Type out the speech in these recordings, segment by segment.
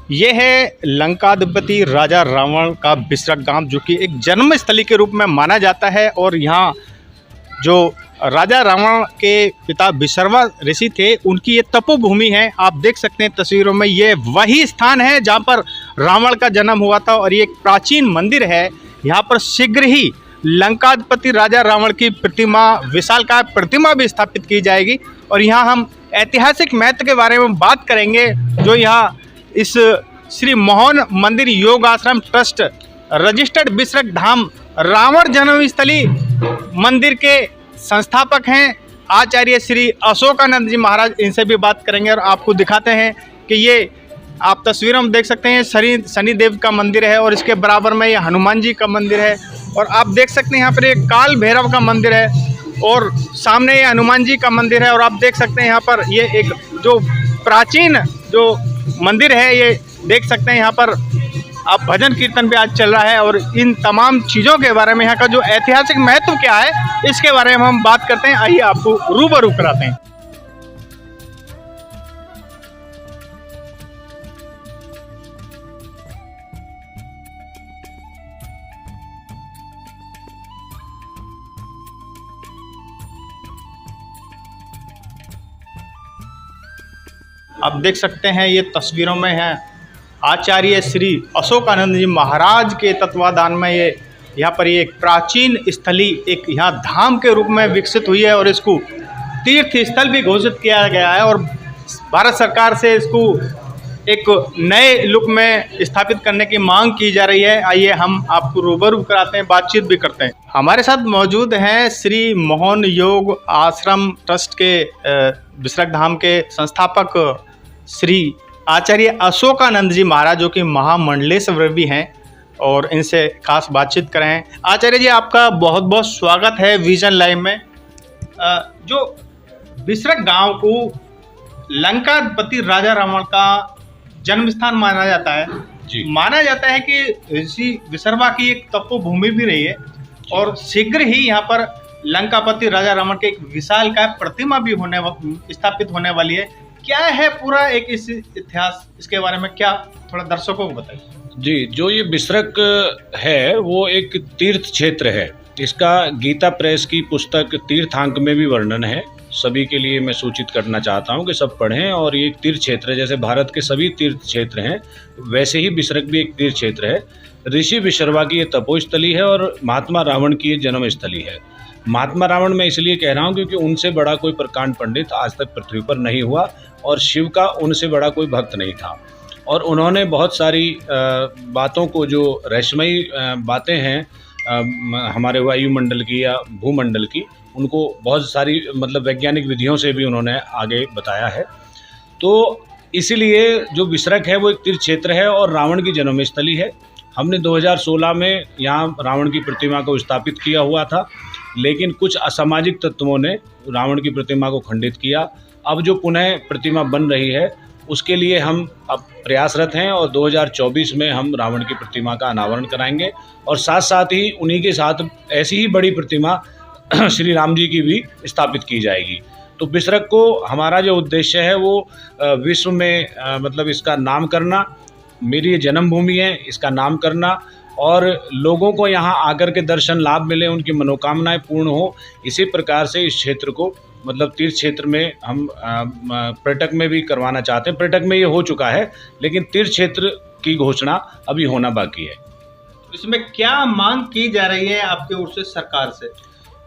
ये है लंकाधिपति राजा रावण का बिसरक गांव, जो कि एक जन्मस्थली के रूप में माना जाता है। और यहाँ जो राजा रावण के पिता विश्रवा ऋषि थे, उनकी ये तपोभूमि है। आप देख सकते हैं तस्वीरों में, ये वही स्थान है जहाँ पर रावण का जन्म हुआ था। और ये एक प्राचीन मंदिर है। यहाँ पर शीघ्र ही लंकाधिपति राजा रावण की प्रतिमा, विशालकाय प्रतिमा भी स्थापित की जाएगी। और यहाँ हम ऐतिहासिक महत्व के बारे में बात करेंगे, जो यहाँ इस श्री मोहन मंदिर योग आश्रम ट्रस्ट रजिस्टर्ड बिसरक धाम रावण जन्मस्थली मंदिर के संस्थापक हैं आचार्य श्री अशोकानंद जी महाराज। इनसे भी बात करेंगे और आपको दिखाते हैं कि ये आप तस्वीरों में देख सकते हैं शनिदेव का मंदिर है, और इसके बराबर में ये हनुमान जी का मंदिर है। और आप देख सकते हैं यहाँ पर एक काल भैरव का मंदिर है, और सामने ये हनुमान जी का मंदिर है। और आप देख सकते हैं यहाँ पर ये एक जो प्राचीन जो मंदिर है, ये देख सकते हैं यहाँ पर आप भजन कीर्तन भी आज चल रहा है। और इन तमाम चीज़ों के बारे में, यहाँ का जो ऐतिहासिक महत्व क्या है, इसके बारे में हम बात करते हैं। आइए आपको रूबरू कराते हैं। आप देख सकते हैं ये तस्वीरों में है आचार्य श्री अशोकानंद जी महाराज के तत्वाधान में ये यहाँ पर ये एक प्राचीन स्थली एक यहाँ धाम के रूप में विकसित हुई है। और इसको तीर्थ स्थल भी घोषित किया गया है। और भारत सरकार से इसको एक नए लुक में स्थापित करने की मांग की जा रही है। आइए हम आपको रूबरू कराते हैं, बातचीत भी करते हैं। हमारे साथ मौजूद हैं श्री मोहन योग आश्रम ट्रस्ट के बिसरक धाम के संस्थापक श्री आचार्य अशोकानंद जी महाराज, जो कि महामंडलेश्वर भी हैं, और इनसे खास बातचीत करें। आचार्य जी, आपका बहुत बहुत स्वागत है विजन लाइव में। जो बिसरक गांव को लंकाधिपति राजा रावण का जन्म स्थान माना जाता है जी। माना जाता है कि ऋषि विश्रवा की एक तपोभूमि भी रही है, और शीघ्र ही यहाँ पर लंकापति राजा रावण के एक विशालकाय प्रतिमा भी स्थापित होने वाली है। क्या है पूरा एक इस इतिहास, इसके बारे में क्या थोड़ा दर्शकों को बताइए। जी, जो ये बिसरक है वो एक तीर्थ क्षेत्र है। इसका गीता प्रेस की पुस्तक तीर्थांक में भी वर्णन है। सभी के लिए मैं सूचित करना चाहता हूँ कि सब पढ़ें। और ये एक तीर्थ क्षेत्र है, जैसे भारत के सभी तीर्थ क्षेत्र हैं वैसे ही बिसरक भी एक तीर्थ क्षेत्र है। ऋषि विश्रवा की ये तपोस्थली है और महात्मा रावण की ये जन्मस्थली है। महात्मा रावण मैं इसलिए कह रहा हूँ क्योंकि उनसे बड़ा कोई प्रकांड पंडित आज तक पृथ्वी पर नहीं हुआ, और शिव का उनसे बड़ा कोई भक्त नहीं था। और उन्होंने बहुत सारी बातों को, जो रहस्यमयी बातें हैं हमारे वायुमंडल की या भूमंडल की, उनको बहुत सारी मतलब वैज्ञानिक विधियों से भी उन्होंने आगे बताया है। तो इसीलिए जो बिसरक है वो एक तीर्थ क्षेत्र है और रावण की जन्मस्थली है। हमने 2016 में यहाँ रावण की प्रतिमा को स्थापित किया हुआ था, लेकिन कुछ असामाजिक तत्वों ने रावण की प्रतिमा को खंडित किया। अब जो पुनः प्रतिमा बन रही है उसके लिए हम अब प्रयासरत हैं, और 2024 में हम रावण की प्रतिमा का अनावरण कराएंगे। और साथ साथ ही उन्हीं के साथ ऐसी ही बड़ी प्रतिमा श्री राम जी की भी स्थापित की जाएगी। तो बिसरक को हमारा जो उद्देश्य है वो विश्व में मतलब इसका नाम करना, मेरी ये जन्मभूमि है, इसका नाम करना, और लोगों को यहाँ आकर के दर्शन लाभ मिले, उनकी मनोकामनाएं पूर्ण हो। इसी प्रकार से इस क्षेत्र को मतलब तीर्थ क्षेत्र में हम पर्यटक में भी करवाना चाहते हैं। पर्यटक में ये हो चुका है, लेकिन तीर्थ क्षेत्र की घोषणा अभी होना बाकी है। इसमें क्या मांग की जा रही है आपकी ओर से सरकार से?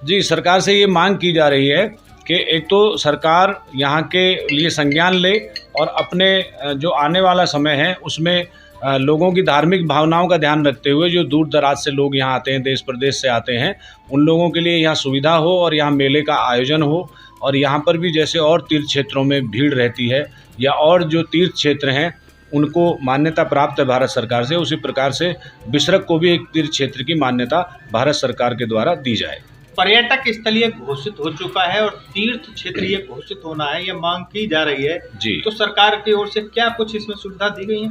जी, सरकार से ये मांग की जा रही है कि एक तो सरकार यहाँ के लिए संज्ञान ले, और अपने जो आने वाला समय है उसमें लोगों की धार्मिक भावनाओं का ध्यान रखते हुए जो दूर दराज से लोग यहाँ आते हैं, देश प्रदेश से आते हैं, उन लोगों के लिए यहाँ सुविधा हो और यहाँ मेले का आयोजन हो। और यहाँ पर भी जैसे और तीर्थ क्षेत्रों में भीड़ रहती है या और जो तीर्थ क्षेत्र हैं उनको मान्यता प्राप्त है भारत सरकार से, उसी प्रकार से बिसरक को भी एक तीर्थ क्षेत्र की मान्यता भारत सरकार के द्वारा दी जाए। पर्यटक स्थल ये घोषित हो चुका है और तीर्थ क्षेत्र ये घोषित होना है, ये मांग की जा रही है जी। तो सरकार की ओर से क्या कुछ इसमें सुविधा दी गई है?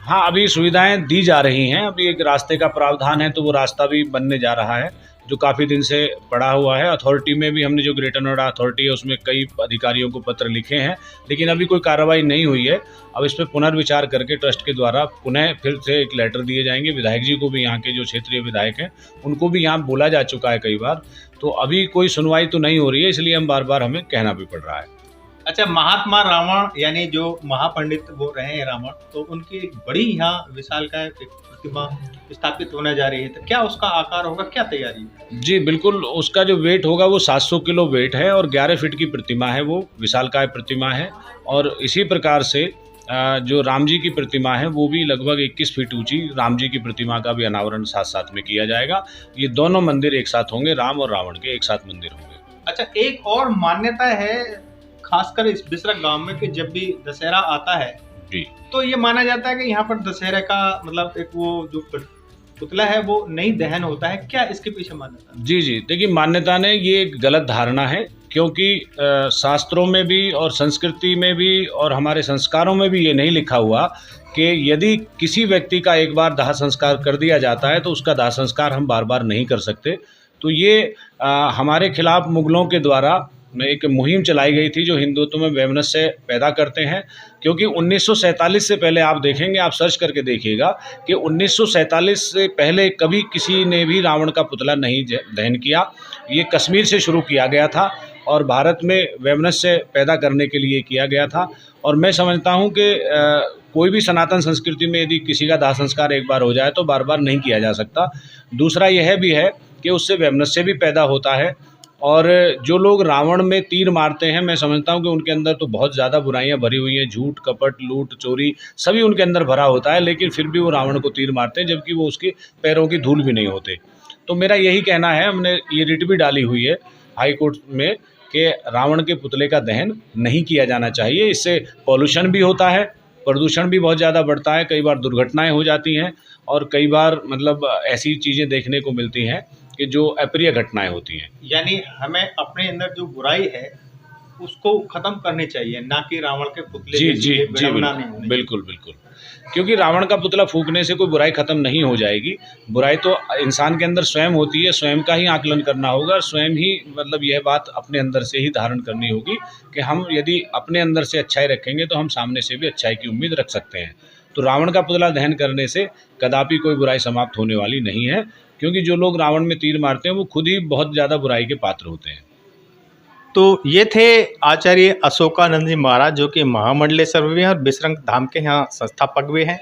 हाँ, अभी सुविधाएं दी जा रही हैं। अभी एक रास्ते का प्रावधान है, तो वो रास्ता भी बनने जा रहा है, जो काफ़ी दिन से पड़ा हुआ है। अथॉरिटी में भी हमने जो ग्रेटर नोएडा अथॉरिटी है उसमें कई अधिकारियों को पत्र लिखे हैं, लेकिन अभी कोई कार्रवाई नहीं हुई है। अब इस पर पुनर्विचार करके ट्रस्ट के द्वारा पुनः फिर से एक लेटर दिए जाएंगे। विधायक जी को भी, यहाँ के जो क्षेत्रीय विधायक हैं उनको भी यहाँ बोला जा चुका है कई बार, तो अभी कोई सुनवाई तो नहीं हो रही है, इसलिए हम बार बार हमें कहना भी पड़ रहा है। अच्छा, महात्मा रावण यानी जो महापंडित वो रहे हैं रावण, तो उनकी एक बड़ी यहाँ विशालकाय एक प्रतिमा स्थापित होने जा रही है, तो क्या उसका आकार होगा, क्या तैयारी है? जी बिल्कुल, उसका जो वेट होगा वो 700 किलो वेट है और 11 फीट की प्रतिमा है, वो विशालकाय प्रतिमा है। और इसी प्रकार से जो राम जी की प्रतिमा है वो भी लगभग 21 फीट ऊंची राम जी की प्रतिमा का भी अनावरण साथ साथ में किया जाएगा। ये दोनों मंदिर एक साथ होंगे, राम और रावण के एक साथ मंदिर होंगे। अच्छा, एक और मान्यता है खासकर इस बिसरक गांव में कि जब भी दशहरा आता है जी, तो ये माना जाता है कि यहाँ पर दशहरे का मतलब एक वो जो पुतला है वो नहीं दहन होता है, क्या इसके पीछे मान्यता है? जी, देखिए मान्यता ने ये एक गलत धारणा है, क्योंकि शास्त्रों में भी और संस्कृति में भी और हमारे संस्कारों में भी ये नहीं लिखा हुआ कि यदि किसी व्यक्ति का एक बार दाह संस्कार कर दिया जाता है तो उसका दाह संस्कार हम बार बार नहीं कर सकते। तो ये हमारे खिलाफ मुगलों के द्वारा एक मुहिम चलाई गई थी जो हिंदुत्व में वैमनस्य पैदा करते हैं। क्योंकि 1947 से पहले आप देखेंगे, आप सर्च करके देखिएगा कि 1947 से पहले कभी किसी ने भी रावण का पुतला नहीं दहन किया। ये कश्मीर से शुरू किया गया था और भारत में वैमनस्य पैदा करने के लिए किया गया था। और मैं समझता हूँ कि कोई भी सनातन संस्कृति में यदि किसी का दाह संस्कार एक बार हो जाए तो बार बार नहीं किया जा सकता। दूसरा यह भी है कि उससे वैमनस्य भी पैदा होता है। और जो लोग रावण में तीर मारते हैं, मैं समझता हूँ कि उनके अंदर तो बहुत ज़्यादा बुराइयाँ भरी हुई हैं, झूठ, कपट, लूट, चोरी सभी उनके अंदर भरा होता है, लेकिन फिर भी वो रावण को तीर मारते हैं जबकि वो उसके पैरों की धूल भी नहीं होते। तो मेरा यही कहना है, हमने ये रिट भी डाली हुई है हाई कोर्ट में कि रावण के पुतले का दहन नहीं किया जाना चाहिए। इससे पॉल्यूशन भी होता है, प्रदूषण भी बहुत ज़्यादा बढ़ता है, कई बार दुर्घटनाएँ हो जाती हैं और कई बार मतलब ऐसी चीज़ें देखने को मिलती हैं कि जो अप्रिय घटनाएं होती हैं। यानी हमें अपने अंदर जो बुराई है उसको खत्म करनी चाहिए, ना कि रावण के पुतले जी की जी जी विडंबना नहीं होनी। बिल्कुल बिल्कुल, क्योंकि रावण का पुतला फूंकने से कोई बुराई खत्म नहीं हो जाएगी। बुराई तो इंसान के अंदर स्वयं होती है, स्वयं का ही आकलन करना होगा और स्वयं ही मतलब यह बात अपने अंदर से ही धारण करनी होगी कि हम यदि अपने अंदर से अच्छाई रखेंगे तो हम सामने से भी अच्छाई की उम्मीद रख सकते हैं। तो रावण का पुतला दहन करने से कदापि कोई बुराई समाप्त होने वाली नहीं है, क्योंकि जो लोग रावण में तीर मारते हैं वो खुद ही बहुत ज़्यादा बुराई के पात्र होते हैं। तो ये थे आचार्य अशोकानंद जी महाराज, जो कि महामंडलेश्वर भी हैं और बिसरंग धाम के यहाँ संस्थापक भी हैं,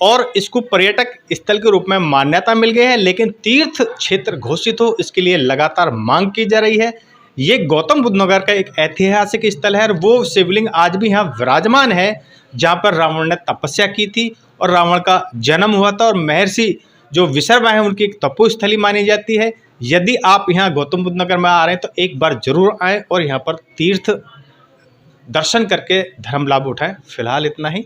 और इसको पर्यटक स्थल के रूप में मान्यता मिल गई है, लेकिन तीर्थ क्षेत्र घोषित हो इसके लिए लगातार मांग की जा रही है। ये गौतम बुद्ध नगर का एक ऐतिहासिक स्थल है और वो शिवलिंग आज भी यहाँ विराजमान है जहाँ पर रावण ने तपस्या की थी और रावण का जन्म हुआ था, और महर्षि जो विश्रवा है उनकी एक तपोस्थली मानी जाती है। यदि आप यहाँ गौतम बुद्ध नगर में आ रहे हैं तो एक बार जरूर आएँ और यहाँ पर तीर्थ दर्शन करके धर्म लाभ उठाएं। फिलहाल इतना ही।